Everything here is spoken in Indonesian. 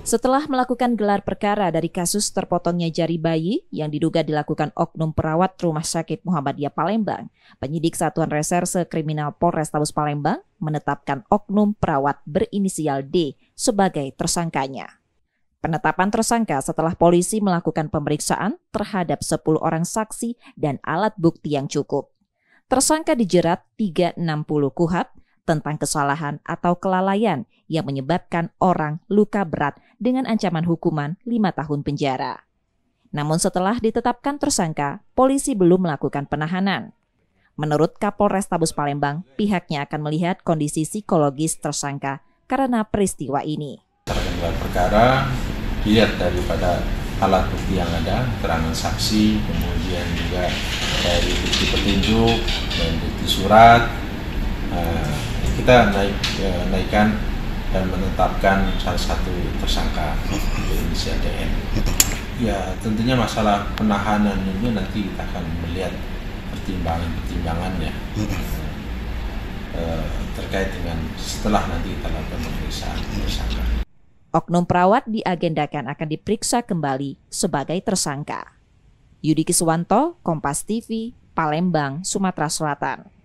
Setelah melakukan gelar perkara dari kasus terpotongnya jari bayi yang diduga dilakukan oknum perawat Rumah Sakit Muhammadiyah Palembang, penyidik Satuan Reserse Kriminal Polrestabes Palembang menetapkan oknum perawat berinisial D sebagai tersangkanya. Penetapan tersangka setelah polisi melakukan pemeriksaan terhadap 10 orang saksi dan alat bukti yang cukup. Tersangka dijerat 360 KUHP tentang kesalahan atau kelalaian yang menyebabkan orang luka berat dengan ancaman hukuman 5 tahun penjara. Namun setelah ditetapkan tersangka, polisi belum melakukan penahanan. Menurut Kapolrestabes Palembang, pihaknya akan melihat kondisi psikologis tersangka karena peristiwa ini. Gelar perkara dilihat daripada alat bukti yang ada, keterangan saksi, kemudian juga dari bukti petunjuk dan bukti surat. Kita naikkan dan menetapkan salah satu tersangka berinisial DN. Ya, tentunya masalah penahanan ini nanti kita akan melihat pertimbangannya terkait dengan setelah nanti kita lakukan pemeriksaan tersangka. Oknum perawat diagendakan akan diperiksa kembali sebagai tersangka. Yudi Kiswanto, Kompas TV, Palembang, Sumatera Selatan.